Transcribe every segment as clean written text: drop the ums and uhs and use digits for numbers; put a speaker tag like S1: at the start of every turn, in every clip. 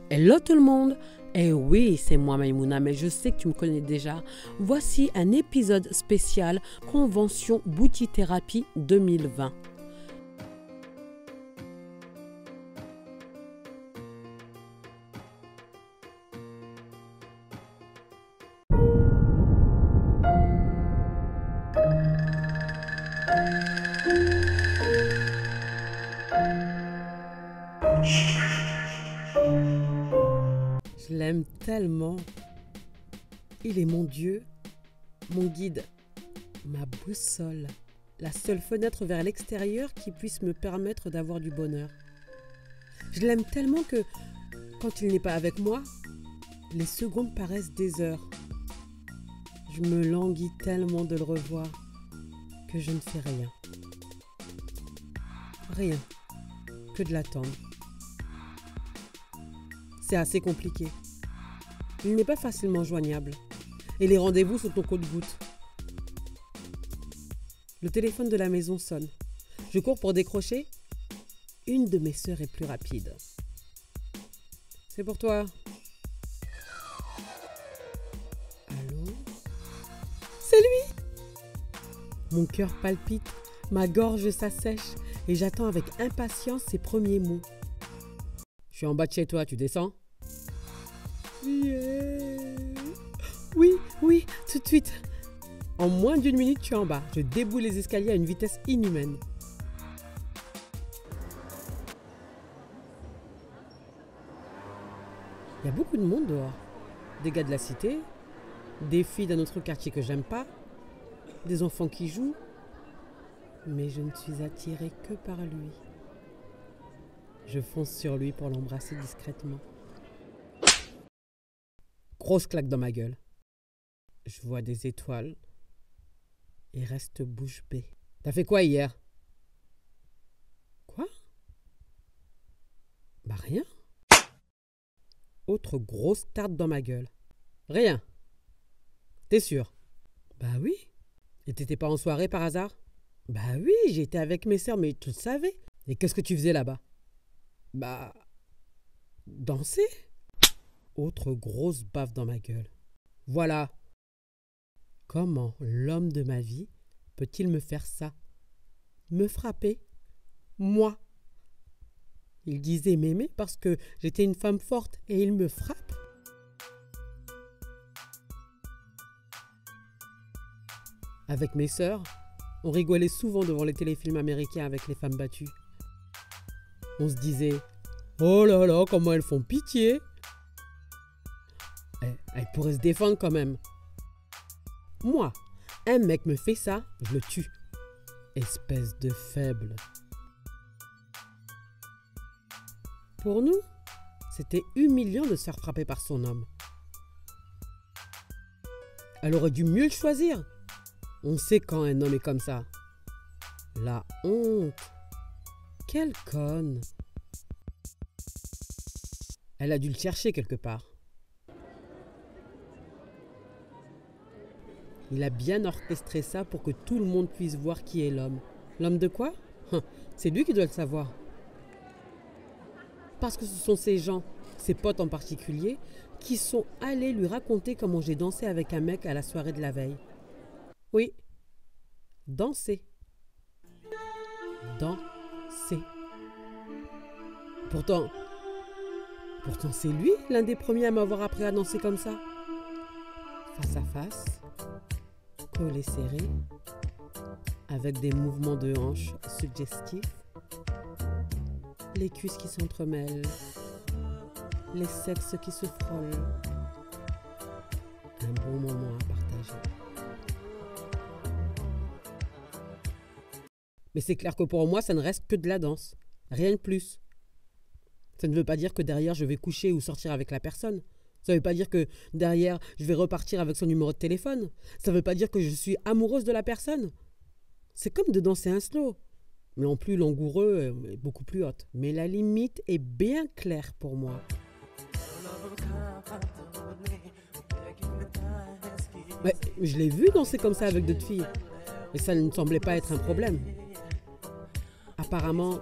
S1: Hello tout le monde! Eh oui, c'est moi Maïmouna, mais je sais que tu me connais déjà. Voici un épisode spécial Convention Boutithérapie 2020. Je l'aime tellement. Il est mon Dieu, mon guide, ma boussole, la seule fenêtre vers l'extérieur qui puisse me permettre d'avoir du bonheur. Je l'aime tellement que, quand il n'est pas avec moi, les secondes paraissent des heures. Je me languis tellement de le revoir que je ne fais rien. Rien que de l'attendre. C'est assez compliqué. Il n'est pas facilement joignable. Et les rendez-vous sont au compte-gouttes. Le téléphone de la maison sonne. Je cours pour décrocher. Une de mes sœurs est plus rapide. C'est pour toi. Allô? C'est lui! Mon cœur palpite, ma gorge s'assèche et j'attends avec impatience ses premiers mots. Je suis en bas de chez toi, tu descends? Yeah. Oui, tout de suite. En moins d'une minute, tu es en bas. Je déboule les escaliers à une vitesse inhumaine. Il y a beaucoup de monde dehors. Des gars de la cité, des filles d'un autre quartier que j'aime pas, des enfants qui jouent. Mais je ne suis attirée que par lui. Je fonce sur lui pour l'embrasser discrètement. Grosse claque dans ma gueule. Je vois des étoiles et reste bouche bée. T'as fait quoi hier? Quoi? Bah rien. Autre grosse tarte dans ma gueule. Rien. T'es sûr? Bah oui. Et t'étais pas en soirée par hasard? Bah oui, j'étais avec mes sœurs, mais tu le savais. Et qu'est-ce que tu faisais là-bas? Bah... danser? Autre grosse baffe dans ma gueule. Voilà. Comment l'homme de ma vie peut-il me faire ça? Me frapper? Moi? Il disait m'aimer parce que j'étais une femme forte et il me frappe? Avec mes sœurs, on rigolait souvent devant les téléfilms américains avec les femmes battues. On se disait « Oh là là, comment elles font pitié !» Elle pourrait se défendre quand même. Moi, un mec me fait ça, je le tue. Espèce de faible. Pour nous, c'était humiliant de se faire frapper par son homme. Elle aurait dû mieux le choisir. On sait quand un homme est comme ça. La honte. Quelle conne. Elle a dû le chercher quelque part. Il a bien orchestré ça pour que tout le monde puisse voir qui est l'homme. L'homme de quoi? C'est lui qui doit le savoir. Parce que ce sont ces gens, ses potes en particulier, qui sont allés lui raconter comment j'ai dansé avec un mec à la soirée de la veille. Oui, danser. Danser. Pourtant c'est lui l'un des premiers à m'avoir appris à danser comme ça. Face à face, collé serré, avec des mouvements de hanches suggestifs, les cuisses qui s'entremêlent, les sexes qui se frôlent. Un bon moment à partager. Mais c'est clair que pour moi, ça ne reste que de la danse, rien de plus. Ça ne veut pas dire que derrière, je vais coucher ou sortir avec la personne. Ça ne veut pas dire que derrière, je vais repartir avec son numéro de téléphone. Ça ne veut pas dire que je suis amoureuse de la personne. C'est comme de danser un slow. mais en plus langoureux et beaucoup plus haute. Mais la limite est bien claire pour moi. Ouais, je l'ai vu danser comme ça avec d'autres filles. Et ça ne semblait pas être un problème. Apparemment,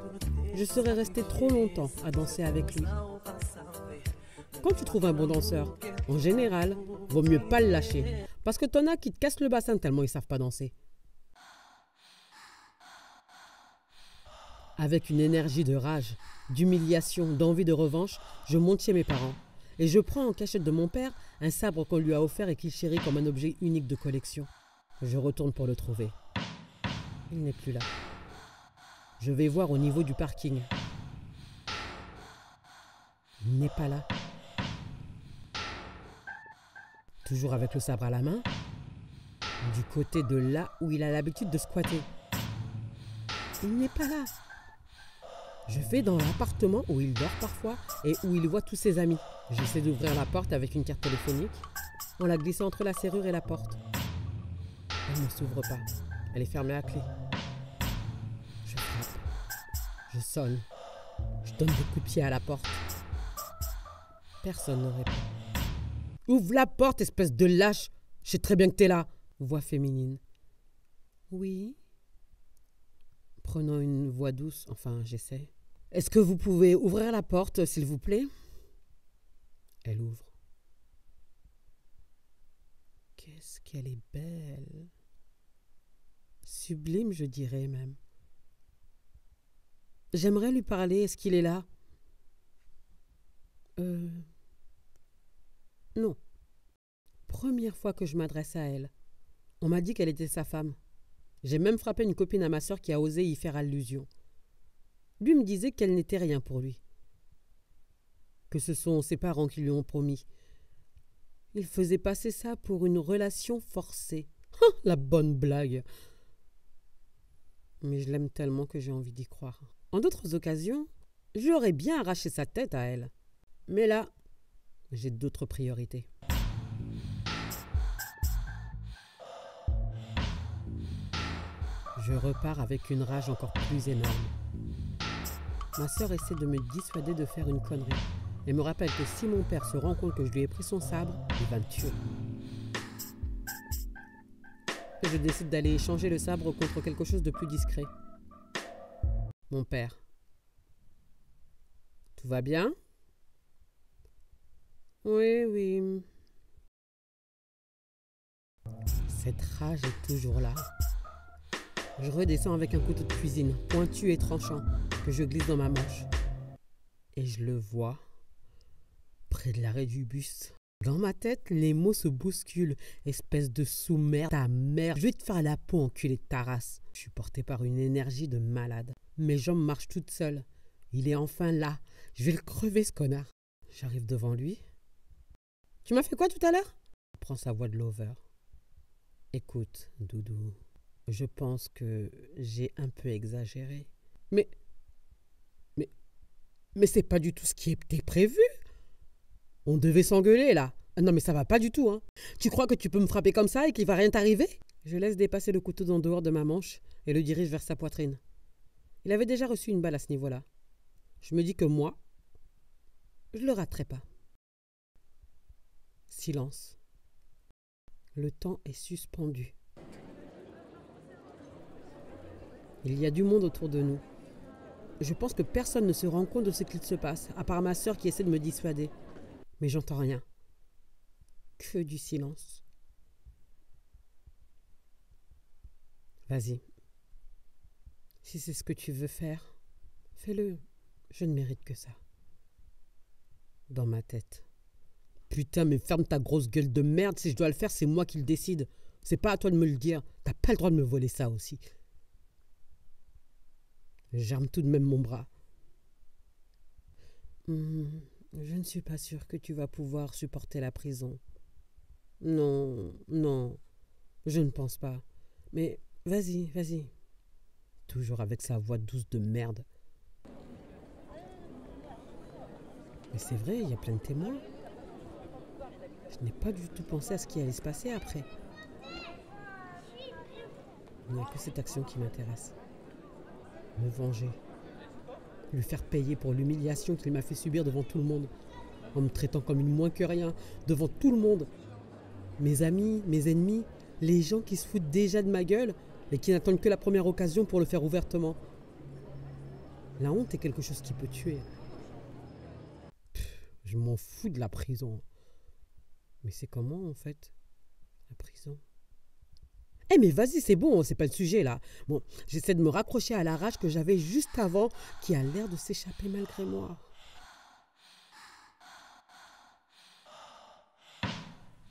S1: je serais restée trop longtemps à danser avec lui. Quand tu trouves un bon danseur, en général, vaut mieux pas le lâcher. Parce que t'en as qui te cassent le bassin tellement ils savent pas danser. Avec une énergie de rage, d'humiliation, d'envie de revanche, je monte chez mes parents. Et je prends en cachette de mon père un sabre qu'on lui a offert et qu'il chérit comme un objet unique de collection. Je retourne pour le trouver. Il n'est plus là. Je vais voir au niveau du parking. Il n'est pas là. Toujours avec le sabre à la main, du côté de là où il a l'habitude de squatter. Il n'est pas là. Je vais dans l'appartement où il dort parfois et où il voit tous ses amis. J'essaie d'ouvrir la porte avec une carte téléphonique en la glissant entre la serrure et la porte. Elle ne s'ouvre pas. Elle est fermée à clé. Je frappe. Je sonne. Je donne des coups de pied à la porte. Personne ne répond. Ouvre la porte, espèce de lâche. Je sais très bien que t'es là. Voix féminine. Oui. Prenant une voix douce, enfin j'essaie. Est-ce que vous pouvez ouvrir la porte, s'il vous plaît? Elle ouvre. Qu'est-ce qu'elle est belle. Sublime, je dirais même. J'aimerais lui parler, est-ce qu'il est là? Non. Première fois que je m'adresse à elle. On m'a dit qu'elle était sa femme. J'ai même frappé une copine à ma sœur qui a osé y faire allusion. Lui me disait qu'elle n'était rien pour lui. Que ce sont ses parents qui lui ont promis. Il faisait passer ça pour une relation forcée. La bonne blague. Mais je l'aime tellement que j'ai envie d'y croire. En d'autres occasions, j'aurais bien arraché sa tête à elle. Mais là, j'ai d'autres priorités. Je repars avec une rage encore plus énorme. Ma sœur essaie de me dissuader de faire une connerie et me rappelle que si mon père se rend compte que je lui ai pris son sabre, il va me tuer. Et je décide d'aller échanger le sabre contre quelque chose de plus discret. Mon père. Tout va bien? Oui, oui. Cette rage est toujours là. Je redescends avec un couteau de cuisine, pointu et tranchant, que je glisse dans ma manche. Et je le vois, près de l'arrêt du bus. Dans ma tête, les mots se bousculent. Espèce de sous-merde, ta mère. Je vais te faire la peau, enculé de ta race. Je suis porté par une énergie de malade. Mes jambes marchent toutes seules. Il est enfin là. Je vais le crever, ce connard. J'arrive devant lui. Tu m'as fait quoi tout à l'heure? Il prend sa voix de lover. Écoute, Doudou. Je pense que j'ai un peu exagéré. Mais c'est pas du tout ce qui était prévu. On devait s'engueuler, là. Non, mais ça va pas du tout, hein. Tu crois que tu peux me frapper comme ça et qu'il va rien t'arriver? Je laisse dépasser le couteau en dehors de ma manche et le dirige vers sa poitrine. Il avait déjà reçu une balle à ce niveau-là. Je me dis que moi, je le raterai pas. Silence. Le temps est suspendu. Il y a du monde autour de nous. Je pense que personne ne se rend compte de ce qu'il se passe, à part ma sœur qui essaie de me dissuader. Mais j'entends rien. Que du silence. Vas-y. Si c'est ce que tu veux faire, fais-le. Je ne mérite que ça. Dans ma tête. Putain, mais ferme ta grosse gueule de merde. Si je dois le faire, c'est moi qui le décide. C'est pas à toi de me le dire. T'as pas le droit de me voler ça aussi. J'arme tout de même mon bras. Je ne suis pas sûre que tu vas pouvoir supporter la prison. Non, je ne pense pas. Mais vas-y, vas-y. Toujours avec sa voix douce de merde. Mais c'est vrai, il y a plein de témoins. Je n'ai pas du tout pensé à ce qui allait se passer après. Il n'y a que cette action qui m'intéresse. Me venger. Lui faire payer pour l'humiliation qu'il m'a fait subir devant tout le monde. En me traitant comme une moins que rien, devant tout le monde. Mes amis, mes ennemis, les gens qui se foutent déjà de ma gueule et qui n'attendent que la première occasion pour le faire ouvertement. La honte est quelque chose qui peut tuer. Je m'en fous de la prison. Mais c'est comment en fait, la prison? Eh mais vas-y, c'est bon, c'est pas le sujet là. Bon, j'essaie de me raccrocher à la rage que j'avais juste avant, qui a l'air de s'échapper malgré moi.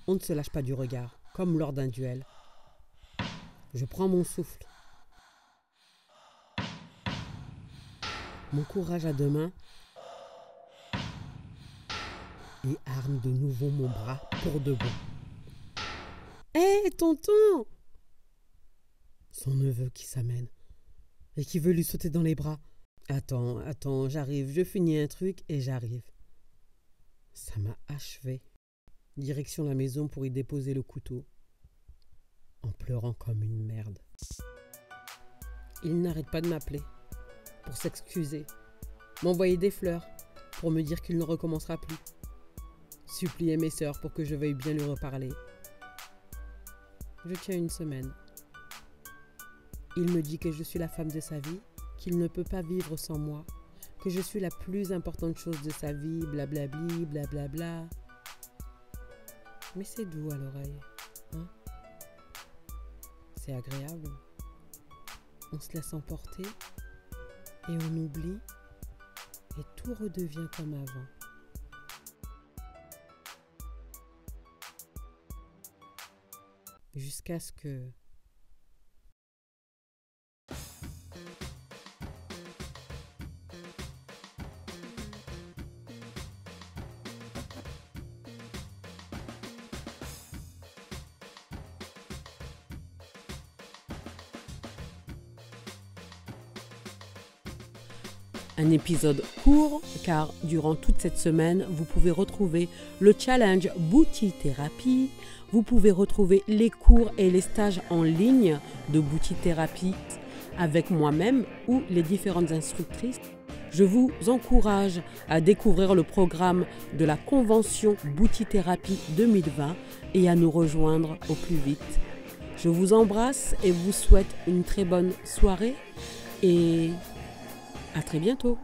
S1: On ne se lâche pas du regard, comme lors d'un duel. Je prends mon souffle. Mon courage à deux mains et arme de nouveau mon bras pour de bon. Hé, tonton! Son neveu qui s'amène et qui veut lui sauter dans les bras. Attends, j'arrive, je finis un truc et j'arrive. Ça m'a achevé. Direction la maison pour y déposer le couteau, en pleurant comme une merde. Il n'arrête pas de m'appeler, pour s'excuser, m'envoyer des fleurs, pour me dire qu'il ne recommencera plus, supplier mes sœurs pour que je veuille bien lui reparler. Je tiens une semaine. Il me dit que je suis la femme de sa vie, qu'il ne peut pas vivre sans moi, que je suis la plus importante chose de sa vie, blablabli, blablabla. Mais c'est doux à l'oreille, hein? C'est agréable. On se laisse emporter et on oublie et tout redevient comme avant. Jusqu'à ce que... Un épisode court car durant toute cette semaine, vous pouvez retrouver le challenge Bouti Thérapie. Vous pouvez retrouver les cours et les stages en ligne de Bouti Thérapie avec moi-même ou les différentes instructrices. Je vous encourage à découvrir le programme de la convention Bouti Thérapie 2020 et à nous rejoindre au plus vite. Je vous embrasse et vous souhaite une très bonne soirée et à très bientôt.